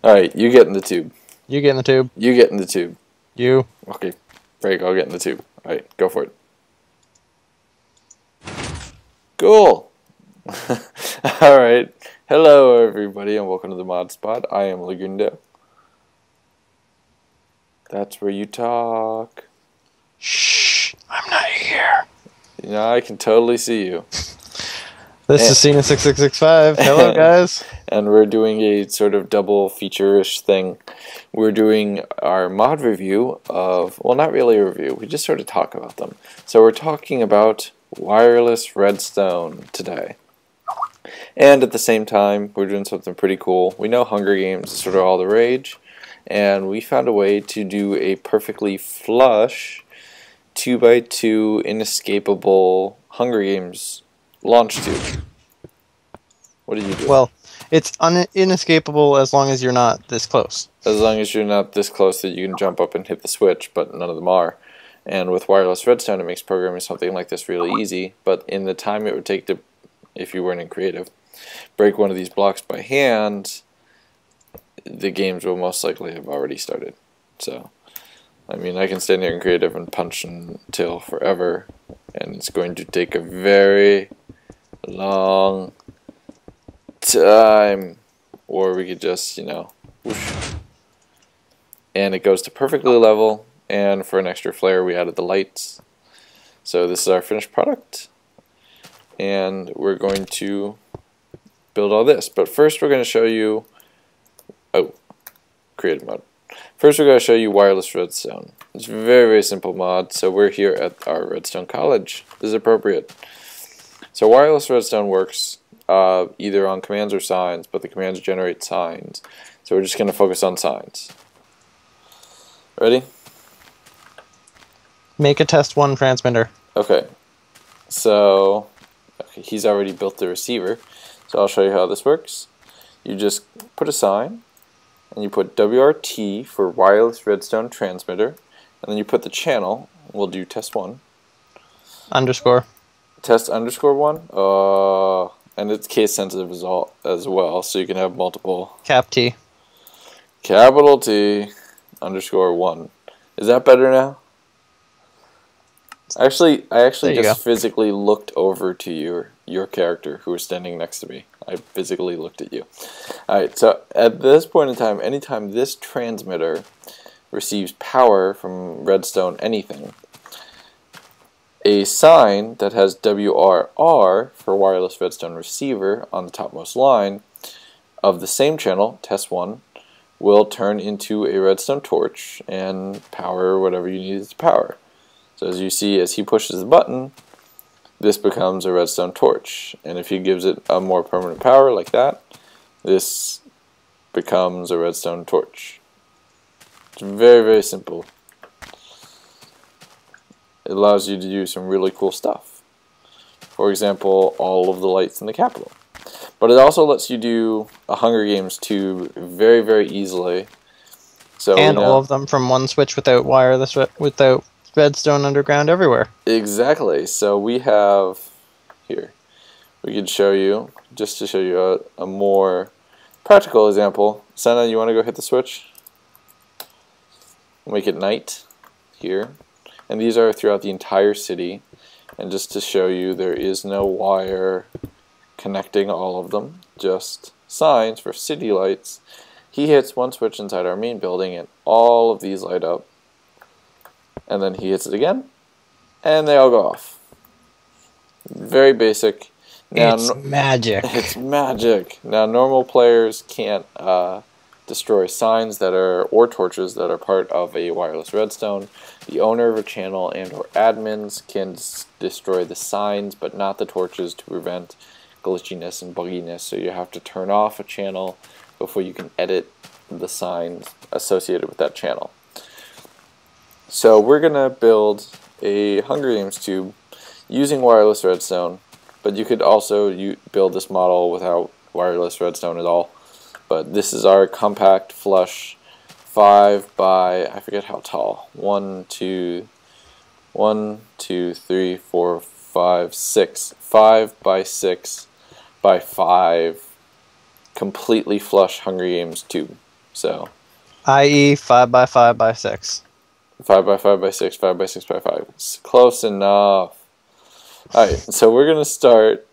Alright, you get in the tube. You get in the tube. You get in the tube. You. Okay, break, I'll get in the tube. Alright, go for it. Cool! Alright, hello everybody and welcome to the Mod Spot. I am Legundo. That's where you talk. Shh, I'm not here. You know, I can totally see you. This is Cena 6665. Hello, guys. And we're doing a sort of double feature-ish thing. We're doing our mod review of, well, not really a review, we just sort of talk about them. So we're talking about wireless redstone today. And at the same time, we're doing something pretty cool. We know Hunger Games is sort of all the rage, and we found a way to do a perfectly flush 2x2 inescapable Hunger Games launch tube. What did you do? Well, it's inescapable as long as you're not this close. As long as you're not this close that you can jump up and hit the switch, but none of them are. And with wireless redstone, it makes programming something like this really easy. But in the time it would take to, if you weren't in creative, break one of these blocks by hand, the games will most likely have already started. So, I mean, I can stand here in creative and punch until forever, and it's going to take a very long time. Or we could just, you know, whoosh. And it goes to perfectly level, and for an extra flare we added the lights. So this is our finished product, and we're going to build all this. But first we're going to show you, creative mode. First we're going to show you wireless redstone. It's a very, very simple mod, so we're here at our Redstone College. This is appropriate. So wireless redstone works either on commands or signs, but the commands generate signs. So we're just going to focus on signs. Ready? Make a test 1 transmitter. Okay. So, he's already built the receiver. So I'll show you how this works. You just put a sign, and you put WRT for wireless redstone transmitter, and then you put the channel. We'll do test 1. Underscore. Test underscore 1. And it's case sensitive as well, so you can have multiple. Cap T. Capital T underscore 1. Is that better now? I actually just physically looked over to your character who was standing next to me. I physically looked at you. Alright, so at this point in time, anytime this transmitter receives power from redstone anything, a sign that has WRR for wireless redstone receiver on the topmost line of the same channel, test 1, will turn into a redstone torch and power whatever you need it to power. So as you see, as he pushes the button, this becomes a redstone torch. And if he gives it a more permanent power like that, this becomes a redstone torch. It's very, very simple. It allows you to do some really cool stuff. For example, all of the lights in the Capitol. But it also lets you do a Hunger Games tube very, very easily. So and all of them from one switch without without redstone underground everywhere. Exactly. So we have here. We could show you, just to show you a more practical example. Senna, you want to go hit the switch? Make it night here. And these are throughout the entire city. And just to show you, there is no wire connecting all of them, just signs for city lights. He hits one switch inside our main building and all of these light up. And then he hits it again, and they all go off. Very basic. Now, it's magic. It's magic. Now, normal players can't destroy signs that are, or torches that are part of a wireless redstone. The owner of a channel and or admins can destroy the signs, but not the torches to prevent glitchiness and bugginess. So you have to turn off a channel before you can edit the signs associated with that channel. So we're going to build a Hunger Games tube using wireless redstone, but you could also build this model without wireless redstone at all. But this is our compact flush 5 by, I forget how tall, 1, 2, 3, 4, 5, 6, 5 by 6 by 5 completely flush Hunger Games tube. So, i.e. 5 by 5 by 6. 5 by 5 by 6, 5 by 6 by 5. It's close enough. Alright, so we're going to start.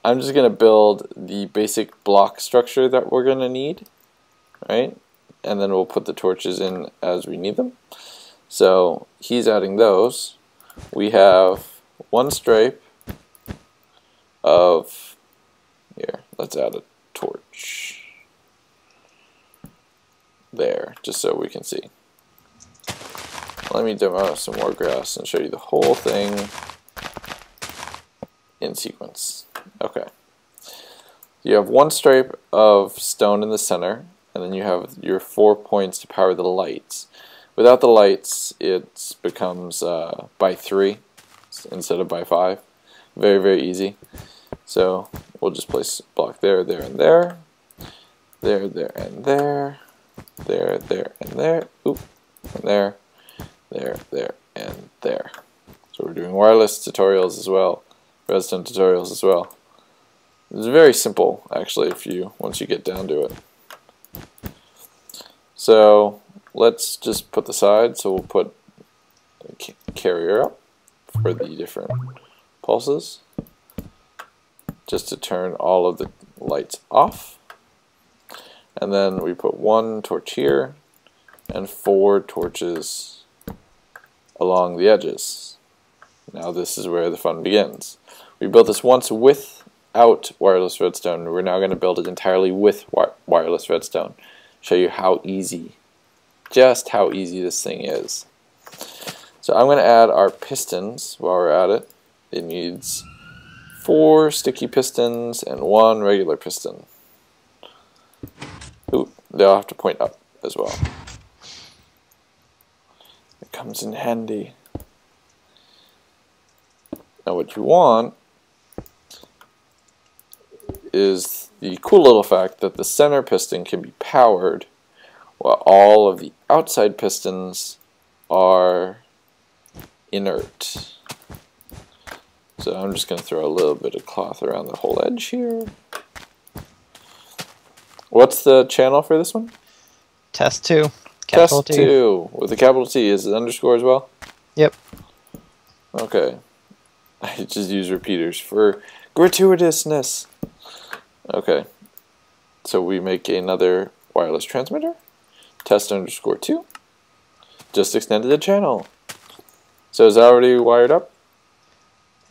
I'm just going to build the basic block structure that we're going to need, right? And then we'll put the torches in as we need them. So he's adding those. We have one stripe of, here, let's add a torch there, just so we can see. Let me demo some more grass and show you the whole thing in sequence. Okay. You have one stripe of stone in the center, and then you have your 4 points to power the lights. Without the lights, it becomes by 3 instead of by 5. Very, very easy. So we'll just place a block there, there, and there. There, there, and there. There, there, and there. Oop. And there. There, there, and there. So we're doing wireless tutorials as well. Redstone tutorials as well. It's very simple, actually, once you get down to it. So let's just put the side. So we'll put a carrier up for the different pulses, just to turn all of the lights off. And then we put one torch here and 4 torches along the edges. Now this is where the fun begins. We built this once without wireless redstone. We're now going to build it entirely with wireless redstone. Show you how easy, just how easy this thing is. So I'm going to add our pistons while we're at it. It needs 4 sticky pistons and 1 regular piston. Ooh, they'll have to point up as well. It comes in handy. Now what you want is the cool little fact that the center piston can be powered while all of the outside pistons are inert. So I'm just going to throw a little bit of cloth around the whole edge here. What's the channel for this one? Test 2. Test 2 with a capital T. Is it underscore as well? Yep. Okay. I just use repeaters for gratuitousness. Okay. So we make another wireless transmitter. Test underscore 2. Just extended the channel. So is that already wired up?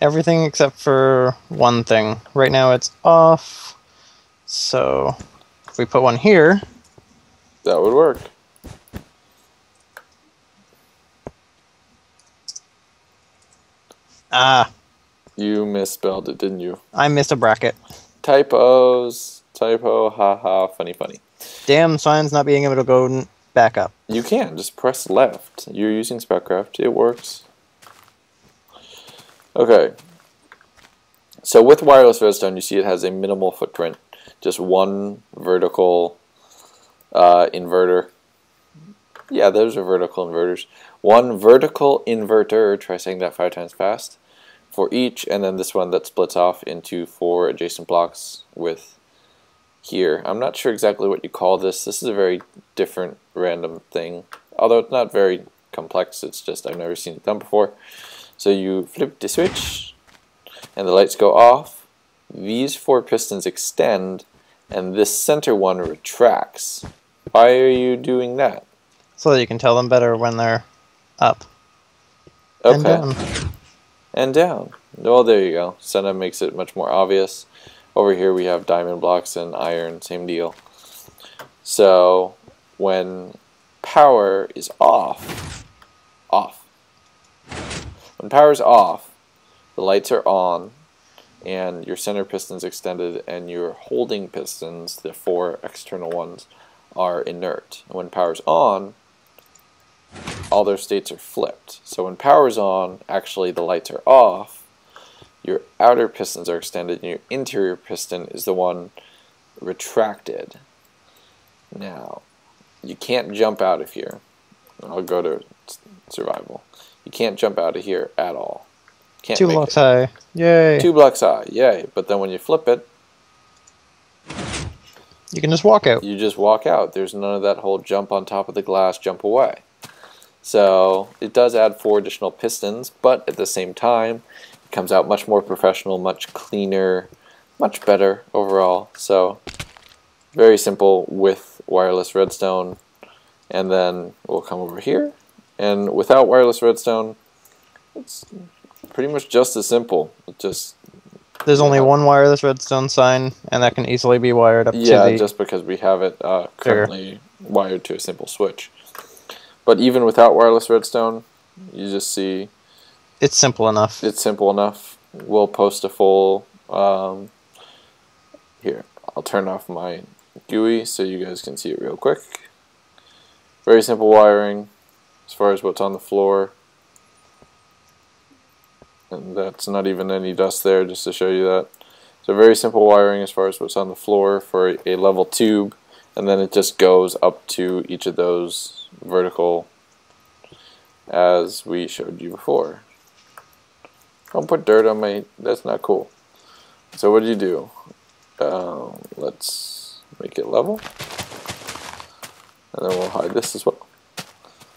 Everything except for one thing. Right now it's off. So if we put one here, that would work. Ah. You misspelled it, didn't you? I missed a bracket. Typos. Typo. Haha. Funny, funny. Damn signs not being able to go back up. You can. Just press left. You're using Speccraft. It works. Okay. So with wireless redstone, you see it has a minimal footprint. Just one vertical inverter. Yeah, those are vertical inverters. One vertical inverter, try saying that 5 times fast, for each, and then this one that splits off into 4 adjacent blocks with here. I'm not sure exactly what you call this. This is a very different random thing. Although it's not very complex, it's just I've never seen it done before. So you flip the switch, and the lights go off. These 4 pistons extend, and this center one retracts. Why are you doing that? So that you can tell them better when they're up. Okay. And down. And down. Well, there you go. Center makes it much more obvious. Over here we have diamond blocks and iron, same deal. So when power is off, when power is off, the lights are on, and your center piston's extended, and your holding pistons, the 4 external ones, are inert. And when power's on, all their states are flipped. So when power's on, actually the lights are off, your outer pistons are extended, and your interior piston is the one retracted. Now, you can't jump out of here. I'll go to survival. You can't jump out of here at all. Can't 2 blocks high. Yay. 2 blocks high. Yay. But then when you flip it, You can just walk out. You just walk out. There's none of that whole jump on top of the glass, jump away. So it does add 4 additional pistons, but at the same time, it comes out much more professional, much cleaner, much better overall. So very simple with wireless redstone. And then we'll come over here. And without wireless redstone, it's pretty much just as simple. There's only one wireless redstone sign, and that can easily be wired up to the... Yeah, just because we have it currently wired to a simple switch. But even without wireless redstone, you just see... It's simple enough. It's simple enough. We'll post a full... here, I'll turn off my GUI so you guys can see it real quick. Very simple wiring as far as what's on the floor. And that's not even any dust there, just to show you that. So very simple wiring as far as what's on the floor for a level tube, and then it just goes up to each of those vertical as we showed you before. Don't put dirt on my... that's not cool. So what do you do? Let's make it level. And then we'll hide this as well.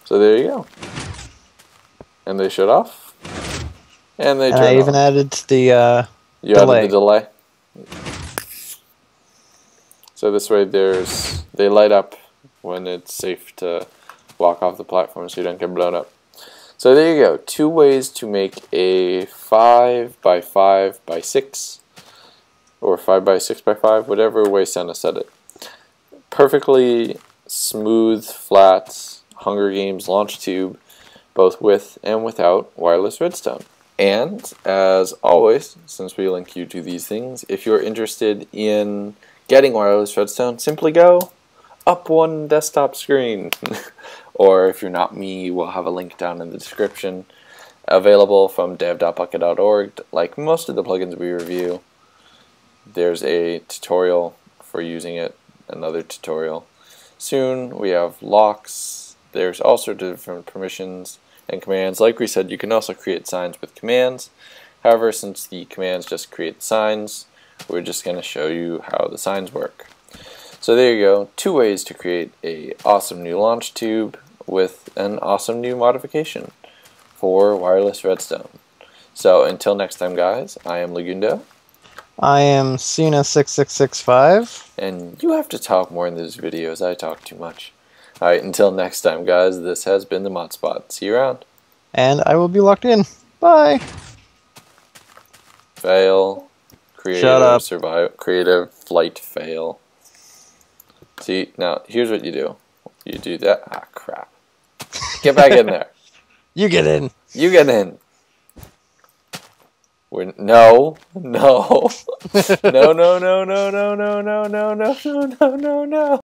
So there you go. And they shut off. And they turn I even on. added the You delay. added the delay. So this way they light up when it's safe to walk off the platform so you don't get blown up. So there you go. 2 ways to make a 5x5x6 or 5x6x5, whatever way Senna said it. Perfectly smooth, flat Hunger Games launch tube, both with and without wireless redstone. And as always, since we link you to these things, if you're interested in getting wireless redstone, simply go up one desktop screen. Or if you're not me, we'll have a link down in the description. Available from dev.bucket.org. Like most of the plugins we review, there's a tutorial for using it, another tutorial. Soon we have locks. There's all sorts of different permissions and commands. Like we said, you can also create signs with commands. However, since the commands just create signs, we're just going to show you how the signs work. So there you go, 2 ways to create a awesome new launch tube with an awesome new modification for wireless redstone. So until next time, guys, I am Legundo. I am Cena6665. And you have to talk more in these videos. I talk too much. Alright, until next time, guys, this has been the Mod Spot. See you around. And I will be locked in. Bye. Fail. Creative. Shut up. Survive. Creative. Flight. Fail. See, now, here's what you do. You do that. Ah, crap. Get back in there. You get in. You get in. No. No. No, no, no, no, no, no, no, no, no, no, no, no, no, no.